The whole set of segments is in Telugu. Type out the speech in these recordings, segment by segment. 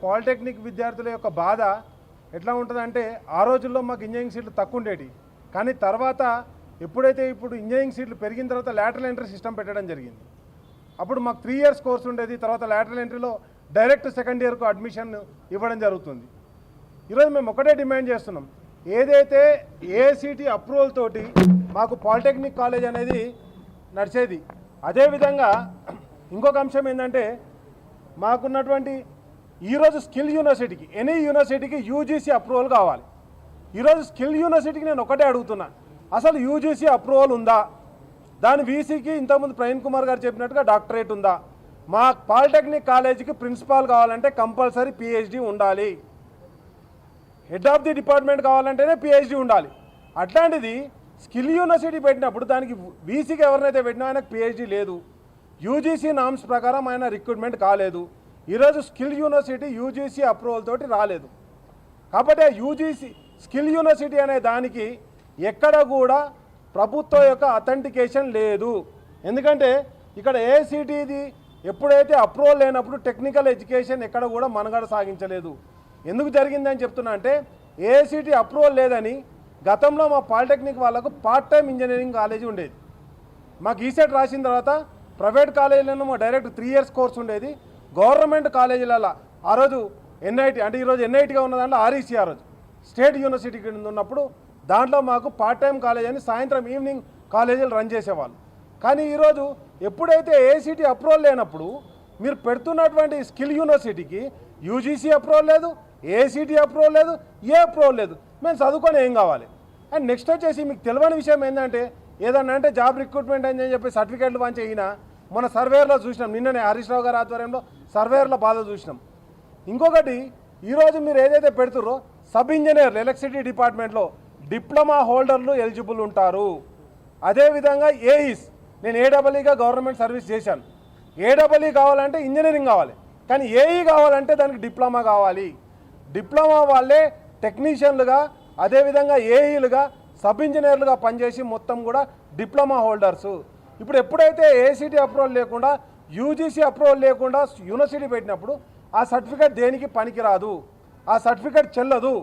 పాలిటెక్నిక్ విద్యార్థుల యొక్క బాధ ఎట్లా ఉంటుందంటే ఆ రోజుల్లో మాకు ఇంజనీరింగ్ సీట్లు తక్కువ ఉండేవి, కానీ తర్వాత ఎప్పుడైతే ఇప్పుడు ఇంజనీరింగ్ సీట్లు పెరిగిన తర్వాత లాటరల్ ఎంట్రీ సిస్టమ్ పెట్టడం జరిగింది. అప్పుడు మాకు 3 years కోర్స్ ఉండేది, తర్వాత లాటరల్ ఎంట్రీలో డైరెక్ట్ సెకండ్ ఇయర్కు అడ్మిషన్ ఇవ్వడం జరుగుతుంది. ఈరోజు మేము ఒకటే డిమాండ్ చేస్తున్నాం, ఏదైతే ఏఐసిటి అప్రూవల్ తోటి మాకు పాలిటెక్నిక్ కాలేజ్ అనేది నడిచేది, అదేవిధంగా ఇంకొక అంశం ఏంటంటే మాకున్నటువంటి ఈరోజు స్కిల్ యూనివర్సిటీకి ఎనీ యూనివర్సిటీకి యూజీసీ అప్రూవల్ కావాలి. ఈరోజు స్కిల్ యూనివర్సిటీకి నేను ఒకటే అడుగుతున్నా, అసలు యూజీసీ అప్రూవల్ ఉందా? దాని వీసీకి ఇంతకుముందు ప్రవీణ్ కుమార్ గారు చెప్పినట్టుగా డాక్టరేట్ ఉందా? మా పాలిటెక్నిక్ కాలేజీకి ప్రిన్సిపాల్ కావాలంటే కంపల్సరీ పిహెచ్డి ఉండాలి, హెడ్ ఆఫ్ ది డిపార్ట్మెంట్ కావాలంటేనే పిహెచ్డి ఉండాలి. అట్లాంటిది స్కిల్ యూనివర్సిటీ పెట్టినప్పుడు దానికి వీసీకి ఎవరినైతే పెట్టినా ఆయనకు పిహెచ్డి లేదు, యూజీసీ నామ్స్ ప్రకారం ఆయన రిక్రూట్మెంట్ కాలేదు. ఈరోజు స్కిల్ యూనివర్సిటీ యూజీసీ అప్రూవల్ తోటి రాలేదు. కాబట్టి ఆ యూజీసీ స్కిల్ యూనివర్సిటీ అనే దానికి ఎక్కడ కూడా ప్రభుత్వం యొక్క అథెంటికేషన్ లేదు. ఎందుకంటే ఇక్కడ ఏఐసిటిది ఎప్పుడైతే అప్రూవల్ లేనప్పుడు టెక్నికల్ ఎడ్యుకేషన్ ఎక్కడ కూడా మనుగడ సాగించలేదు. ఎందుకు జరిగిందని చెప్తున్నా అంటే ఏఐసిటి అప్రూవల్ లేదని గతంలో మా పాలిటెక్నిక్ వాళ్ళకు పార్ట్ టైం ఇంజనీరింగ్ కాలేజీ ఉండేది. మాకు ఈసెట్ రాసిన తర్వాత ప్రైవేట్ కాలేజీలను మా డైరెక్ట్ 3 years కోర్స్ ఉండేది. గవర్నమెంట్ కాలేజీలలో ఆ రోజు ఎన్ఐటి అంటే ఈరోజు ఎన్ఐటిగా ఉన్న దాంట్లో ఆర్ఈసీ ఆ రోజు స్టేట్ యూనివర్సిటీ కింద ఉన్నప్పుడు దాంట్లో మాకు పార్ట్ టైం కాలేజ్ అని సాయంత్రం ఈవినింగ్ కాలేజీలు రన్ చేసేవాళ్ళు. కానీ ఈరోజు ఎప్పుడైతే ఏఐసిటి అప్రూవల్ లేనప్పుడు మీరు పెడుతున్నటువంటి స్కిల్ యూనివర్సిటీకి యూజీసీ అప్రూవల్ లేదు, ఏఐసిటి అప్రూవల్ లేదు, ఏ అప్రూవల్ లేదు. మేము చదువుకొని ఏం కావాలి? అండ్ నెక్స్ట్ వచ్చేసి మీకు తెలియని విషయం ఏంటంటే ఏదన్నా అంటే జాబ్ రిక్రూట్మెంట్ అని చెప్పి సర్టిఫికేట్లు పంచి అయినా మన సర్వేర్లో చూసినాం, నిన్ననే హరీష్ రావు గారి ఆధ్వర్యంలో సర్వేర్ల బాధ చూసినాం. ఇంకొకటి ఈరోజు మీరు ఏదైతే పెడుతుర్రో సబ్ ఇంజనీర్లు ఎలక్ట్రిసిటీ డిపార్ట్మెంట్లో డిప్లొమా హోల్డర్లు ఎలిజిబుల్ ఉంటారు. అదేవిధంగా ఏఈస్, నేను ఏడబ్ల్యూగా గవర్నమెంట్ సర్వీస్ చేశాను. ఏడబ్ల్యూ కావాలంటే ఇంజనీరింగ్ కావాలి, కానీ ఏఈ కావాలంటే దానికి డిప్లొమా కావాలి. డిప్లొమా వాళ్ళే టెక్నీషియన్లుగా అదేవిధంగా ఏఈలుగా సబ్ ఇంజనీర్లుగా పనిచేసి మొత్తం కూడా డిప్లొమా హోల్డర్సు. ఇప్పుడు ఎప్పుడైతే ఏఐసిటి అప్రూవల్ లేకుండా యూజీసీ అప్రూవల్ లేకుండా యూనివర్సిటీ పెట్టినప్పుడు ఆ సర్టిఫికేట్ దేనికి పనికిరాదు, ఆ సర్టిఫికేట్ చెల్లదు.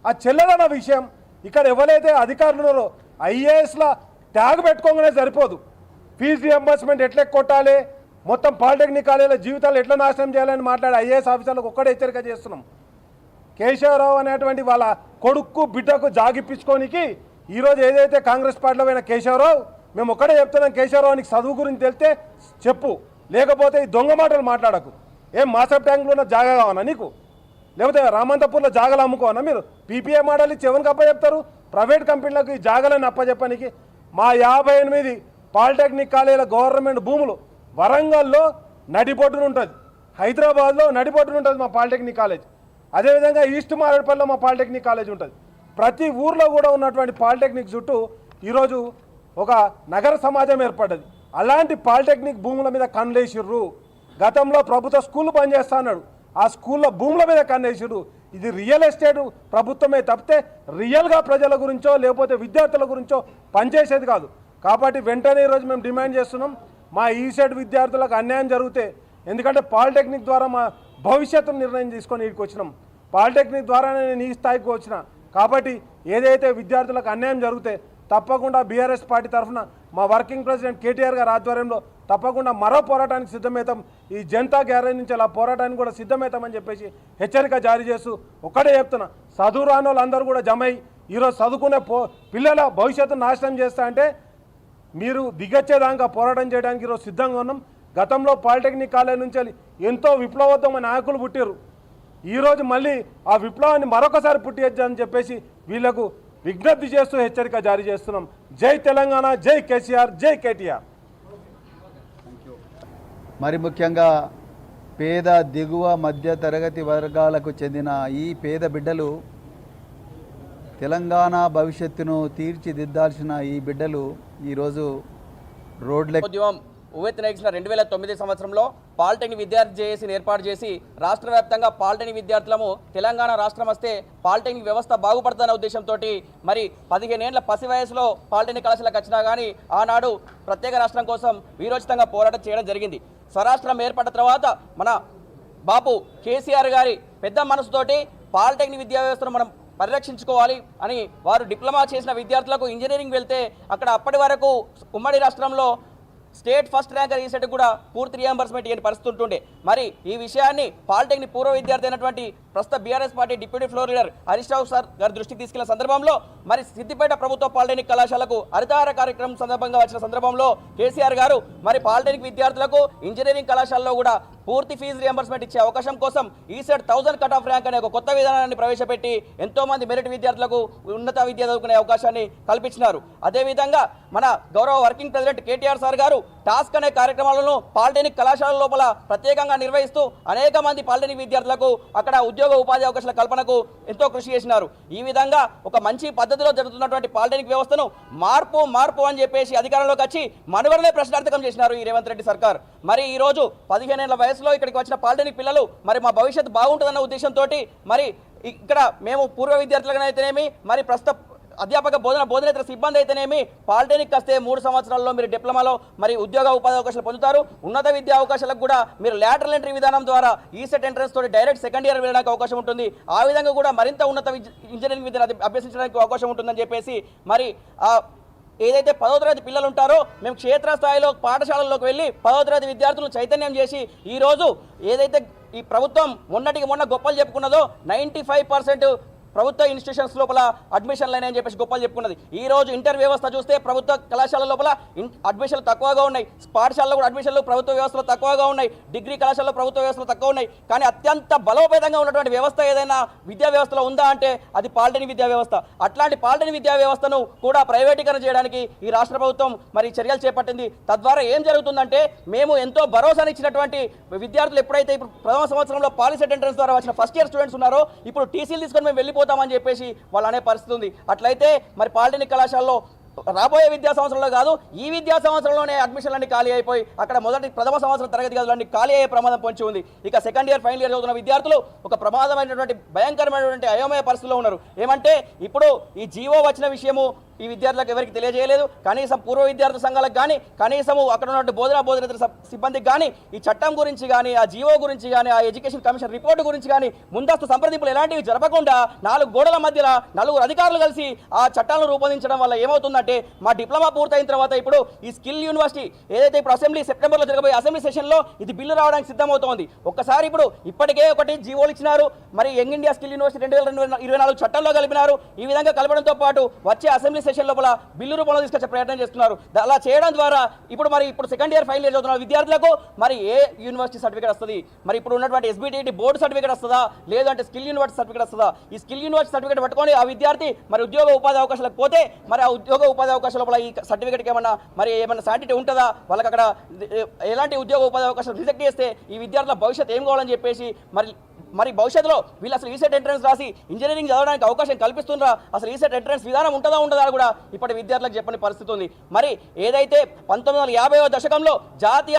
ఆ చెల్లదన్న విషయం ఇక్కడ ఎవరైతే అధికారులు ఉన్నారో ఐఏఎస్ల ట్యాగ్ పెట్టుకోగానే సరిపోదు. ఫీజు రియంబర్స్మెంట్ ఎట్లా కొట్టాలి, మొత్తం పాలిటెక్నిక్ కాలేజీల జీవితాలు ఎట్లా నాశనం చేయాలని మాట్లాడే ఐఏఎస్ ఆఫీసర్లకు ఒక్కడే హెచ్చరిక చేస్తున్నాం. కేశవరావు అనేటువంటి వాళ్ళ కొడుక్కు బిడ్డకు జాగిప్పించుకోనికి ఈరోజు ఏదైతే కాంగ్రెస్ పార్టీలో పోయిన కేశవరావు, మేము ఒక్కడే చెప్తున్నాం, కేశవరావు నీకు చదువు గురించి తెలిస్తే చెప్పు, లేకపోతే ఈ దొంగ మాటలు మాట్లాడకు. ఏం మాసప్ ట్యాంకులో ఉన్న జాగా కావన్నా నీకు, లేకపోతే రామంతపూర్లో జాగాలు అమ్ముకోవన్నా? మీరు పీపీఏ మోడల్ ఇచ్చి ఎవరికి అప్పచెప్తారు? ప్రైవేట్ కంపెనీలకు ఈ జాగాలను అప్పచెప్పడానికి. మా 58 పాలిటెక్నిక్ కాలేజీల గవర్నమెంట్ భూములు వరంగల్లో నడిబొడ్డున ఉంటుంది, హైదరాబాద్లో నడిబొడ్డున ఉంటుంది మా పాలిటెక్నిక్ కాలేజ్. అదేవిధంగా ఈస్ట్ మారేడుపల్లిలో మా పాలిటెక్నిక్ కాలేజ్ ఉంటుంది. ప్రతి ఊర్లో కూడా ఉన్నటువంటి పాలిటెక్నిక్ చుట్టూ ఈరోజు ఒక నగర సమాజం ఏర్పడ్డది. అలాంటి పాలిటెక్నిక్ భూముల మీద కన్నేసిర్రు. గతంలో ప్రభుత్వ స్కూళ్ళు పనిచేస్తా అన్నాడు, ఆ స్కూళ్ళ భూముల మీద కన్నేసిర్రు. ఇది రియల్ ఎస్టేట్ ప్రభుత్వమే తప్పితే రియల్గా ప్రజల గురించో లేకపోతే విద్యార్థుల గురించో పనిచేసేది కాదు. కాబట్టి వెంటనే ఈరోజు మేము డిమాండ్ చేస్తున్నాం, మా ఈసెట్ విద్యార్థులకు అన్యాయం జరిగితే, ఎందుకంటే పాలిటెక్నిక్ ద్వారా మా భవిష్యత్తును నిర్ణయం తీసుకొని ఇక్కడికి వచ్చినాం, పాలిటెక్నిక్ ద్వారానే నేను ఈ స్థాయికి వచ్చిన. కాబట్టి ఏదైతే విద్యార్థులకు అన్యాయం జరిగితే తప్పకుండా బీఆర్ఎస్ పార్టీ తరఫున మా వర్కింగ్ ప్రెసిడెంట్ కేటీఆర్ గారి ఆధ్వర్యంలో తప్పకుండా మరో పోరాటానికి సిద్ధమవుతాం. ఈ జనతా గ్యారేజ్ నుంచి అలా పోరాటానికి కూడా సిద్ధమవుతామని చెప్పేసి హెచ్చరిక జారీ చేస్తూ ఒక్కడే చెప్తున్నా, చదువు రాని వాళ్ళందరూ కూడా జమై ఈరోజు చదువుకునే పిల్లల భవిష్యత్తును నాశనం చేస్తా అంటే మీరు దిగొచ్చేదాకా పోరాటం చేయడానికి ఈరోజు సిద్ధంగా ఉన్నాం. గతంలో పాలిటెక్నిక్ కాలేజ్ నుంచి ఎంతో విప్లవోత్తమ నాయకులు పుట్టారు. ఈరోజు మళ్ళీ ఆ విప్లవాన్ని మరొకసారి పుట్టించని చెప్పేసి వీళ్లకు విజ్ఞప్తి చేస్తూ హెచ్చరిక జారీ చేస్తున్నాం. జై తెలంగాణ, జై కేసీఆర్, జై కేటీఆర్. మరి ముఖ్యంగా పేద దిగువ మధ్య తరగతి వర్గాలకు చెందిన ఈ పేద బిడ్డలు తెలంగాణ భవిష్యత్తును తీర్చిదిద్దాల్సిన ఈ బిడ్డలు ఈరోజు రోడ్ల ఉవ్వెత్తున 2009 సంవత్సరంలో పాలిటెక్నిక్ విద్యార్థి జేఏసీని ఏర్పాటు చేసి రాష్ట్ర వ్యాప్తంగా పాలిటెక్నిక్ విద్యార్థులము తెలంగాణ రాష్ట్రం వస్తే పాలిటెక్నిక్ వ్యవస్థ బాగుపడుతున్న ఉద్దేశంతో మరి 15 ఏళ్ల పసి వయసులో పాలిటెక్నిక్ కళాశాలకు వచ్చినా కానీ ఆనాడు ప్రత్యేక రాష్ట్రం కోసం వీరోచితంగా పోరాటం చేయడం జరిగింది. స్వరాష్ట్రం ఏర్పడిన తర్వాత మన బాపు కేసీఆర్ గారి పెద్ద మనసుతోటి పాలిటెక్నిక్ విద్యా వ్యవస్థను మనం పరిరక్షించుకోవాలి అని వారు డిప్లొమా చేసిన విద్యార్థులకు ఇంజనీరింగ్ వెళ్తే అక్కడ అప్పటి వరకు ఉమ్మడి రాష్ట్రంలో స్టేట్ ఫస్ట్ ర్యాంకర్ ఈసెట్ కూడా పూర్తి రియంబర్స్మెంట్ ఇవ్వని పరిస్థితి ఉంటుండే. మరి ఈ విషయాన్ని పాలిటెక్నిక్ పూర్వ విద్యార్థి అయినటువంటి ప్రస్తుత BRS party deputy floor leader Harish Rao sir గారి దృష్టికి తీసుకెళ్లిన సందర్భంలో మరి సిద్దిపేట ప్రభుత్వ పాలిటెక్నిక్ కళాశాలకు హరితహార కార్యక్రమం సందర్భంగా వచ్చిన సందర్భంలో కేసీఆర్ గారు మరి పాలిటెక్నిక్ విద్యార్థులకు ఇంజనీరింగ్ కళాశాలలో కూడా పూర్తి ఫీజు రియంబర్స్మెంట్ ఇచ్చే అవకాశం కోసం ఈసెట్ 1000 కట్ ఆఫ్ ర్యాంక్ అనే ఒక కొత్త విధానాన్ని ప్రవేశపెట్టి ఎంతో మంది మెరిట్ విద్యార్థులకు ఉన్నత విద్య చదువుకునే అవకాశాన్ని కల్పించినారు. అదేవిధంగా మన గౌరవ వర్కింగ్ ప్రెసిడెంట్ కేటీఆర్ సార్ గారు టాస్క్ అనే కార్యక్రమాలను పాలిటెక్నిక్ కళాశాల లోపల ప్రత్యేకంగా నిర్వహిస్తూ అనేక మంది పాలిటెక్నిక్ విద్యార్థులకు అక్కడ ఉద్యోగ ఉపాధి అవకాశాల కల్పనకు ఎంతో కృషి చేసినారు. ఈ విధంగా ఒక మంచి పద్ధతిలో జరుగుతున్నటువంటి పాలిటెక్నిక్ వ్యవస్థను మార్పు అని చెప్పేసి అధికారంలోకి వచ్చి మనుగడనే ప్రశ్నార్థకం చేసినారు ఈ రేవంత్ రెడ్డి సర్కార్. మరి ఈ రోజు 15 ఏళ్ల వయసులో ఇక్కడికి వచ్చిన పాలిటెక్నిక్ పిల్లలు మరి మా భవిష్యత్తు బాగుంటుందన్న ఉద్దేశంతో మరి ఇక్కడ మేము పూర్వ విద్యార్థులకైతేనేమి మరి ప్రస్తుత అధ్యాపక బోధనేతర సిబ్బంది అయితేనేమి పాలిటెక్నిక్ వస్తే 3 సంవత్సరాల్లో మీరు డిప్లొమాలో మరి ఉద్యోగ ఉపాధి అవకాశాలు పొందుతారు. ఉన్నత విద్యా అవకాశాలకు కూడా మీరు లాటరల్ ఎంట్రీ విధానం ద్వారా ఈసెట్ ఎంట్రన్స్ తోటి డైరెక్ట్ సెకండ్ ఇయర్ వెళ్ళడానికి అవకాశం ఉంటుంది. ఆ విధంగా కూడా మరింత ఉన్నత ఇంజనీరింగ్ విద్యను అభ్యసించడానికి అవకాశం ఉంటుందని చెప్పేసి మరి ఏదైతే 10వ తరగతి పిల్లలు ఉంటారో మేము క్షేత్రస్థాయిలో పాఠశాలల్లోకి వెళ్ళి 10వ తరగతి విద్యార్థులను చైతన్యం చేసి ఈరోజు ఏదైతే ఈ ప్రభుత్వం మొన్న గొప్పలు చెప్పుకున్నదో 95% ప్రభుత్వ ఇన్స్టిట్యూషన్స్ లోపల అడ్మిషన్లు అయినాయని చెప్పేసి గొప్పలు చెప్పుకున్నది. ఈ రోజు ఇంటర్ వ్యవస్థ చూస్తే ప్రభుత్వ కళాశాల లోపల అడ్మిషన్లు తక్కువగా ఉన్నాయి, పాఠశాలలో కూడా అడ్మిషన్లు ప్రభుత్వ వ్యవస్థలో తక్కువగా ఉన్నాయి, డిగ్రీ కళాశాలలో ప్రభుత్వ వ్యవస్థలో తక్కువ ఉన్నాయి. కానీ అత్యంత బలోపేతంగా ఉన్నటువంటి వ్యవస్థ ఏదైనా విద్యా వ్యవస్థలో ఉందా అంటే అది పాలిటెక్నిక్ విద్యా వ్యవస్థ. అట్లాంటి పాలిటెక్నిక్ విద్యా వ్యవస్థను కూడా ప్రైవేటీకరణ చేయడానికి ఈ రాష్ట్ర ప్రభుత్వం మరి చర్యలు చేపట్టింది. తద్వారా ఏం జరుగుతుందంటే మేము ఎంతో భరోసానిచ్చినటువంటి విద్యార్థులు ఎప్పుడైతే ఇప్పుడు ప్రథమ సంవత్సరంలో పాలిసెట్ ఎంట్రన్స్ ద్వారా వచ్చిన ఫస్ట్ ఇయర్ స్టూడెంట్స్ ఉన్నారో ఇప్పుడు టీసీలు తీసుకొని మేము వెళ్ళిపోతామని చెప్పేసి వాళ్ళు అనే పరిస్థితి ఉంది. అట్లయితే మరి పాలిటెక్నిక్ కళాశాలలో రాబోయే విద్యా సంవత్సరంలో కాదు ఈ విద్యా సంవత్సరంలోనే అడ్మిషన్లన్నీ ఖాళీ అయిపోయి అక్కడ ప్రథమ సంవత్సరం తరగతి గదులన్నీ ఖాళీ అయ్యే ప్రమాదం పొంచి ఉంది. ఇక సెకండ్ ఇయర్ ఫైనల్ ఇయర్ చదువుతున్న విద్యార్థులు ఒక ప్రమాదమైనటువంటి భయంకరమైనటువంటి అయోమయ పరిస్థితిలో ఉన్నారు. ఏమంటే ఇప్పుడు ఈ జీవో వచ్చిన విషయము ఈ విద్యార్థులకు ఎవరికి తెలియజేయలేదు. కనీసం పూర్వ విద్యార్థి సంఘాలకు కానీ కనీసము అక్కడ ఉన్నటువంటి బోధనేతర సిబ్బందికి కానీ ఈ చట్టం గురించి కానీ ఆ జీవో గురించి కానీ ఆ ఎడ్యుకేషన్ కమిషన్ రిపోర్టు గురించి కానీ ముందస్తు సంప్రదింపులు ఎలాంటివి జరపకుండా 4 గోడల మధ్యలో 4 అధికారులు కలిసి ఆ చట్టాలను రూపొందించడం వల్ల ఏమవుతుందంటే మా డిప్లొమా పూర్తయిన తర్వాత ఇప్పుడు ఈ స్కిల్ యూనివర్సిటీ ఏదైతే ఇప్పుడు అసెంబ్లీ సెప్టెంబర్లో జరగబోయే అసెంబ్లీ సెషన్లో ఇది బిల్లు రావడానికి సిద్ధమవుతోంది. ఒక్కసారి ఇప్పుడు ఇప్పటికే ఒకటి జీవోలు ఇచ్చినారు, మరి యంగ్ ఇండియా స్కిల్ యూనివర్సిటీ 2024 చట్టంలో కలిపినారు. ఈ విధంగా కలపడంతో పాటు వచ్చే అసెంబ్లీ సెషన్ లోపల బిల్లు రూపంలో తీసుకొచ్చే ప్రయత్నం చేస్తున్నారు. అలా చేయడం ద్వారా ఇప్పుడు సెకండ్ ఇయర్ ఫైనల్ ఇయర్ చదువుతున్న విద్యార్థులకు మరి ఏ యూనివర్సిటీ సర్టిఫికేట్ వస్తుంది, మరి ఇప్పుడు ఉన్నటువంటి ఎస్బిటిటి బోర్డు సర్టిఫికేట్ వస్తుందా లేదంటే స్కిల్ యూనివర్సిటీ సర్టిఫికేట్ వస్తుందా? ఈ స్కిల్ యూనివర్సిటీ సర్టిఫికేట్ పట్టుకొని ఆ విద్యార్థి మరి ఉద్యోగ ఉపాధి అవకాశాలకు పోతే మరి ఆ ఉద్యోగ ఉపాధి అవకాశాల లోపల ఈ సర్టిఫికేట్కి ఏమన్నా శాంటిటీ ఉంటుందా? వాళ్ళకి అక్కడ ఎలాంటి ఉద్యోగ ఉపాధి అవకాశాలు రిజెక్ట్ చేస్తే ఈ విద్యార్థుల భవిష్యత్తు ఏం కావాలని చెప్పేసి మరి భవిష్యత్తులో వీళ్ళు అసలు ఈసెట్ ఎంట్రన్స్ రాసి ఇంజనీరింగ్ చదవడానికి అవకాశం కల్పిస్తుండ్రా, అసలు ఈసెట్ ఎంట్రన్స్ విధానం ఉంటుందా కూడా ఇప్పటి విద్యార్థులకు చెప్పని పరిస్థితి ఉంది. మరి ఏదైతే 1950వ దశకంలో జాతీయ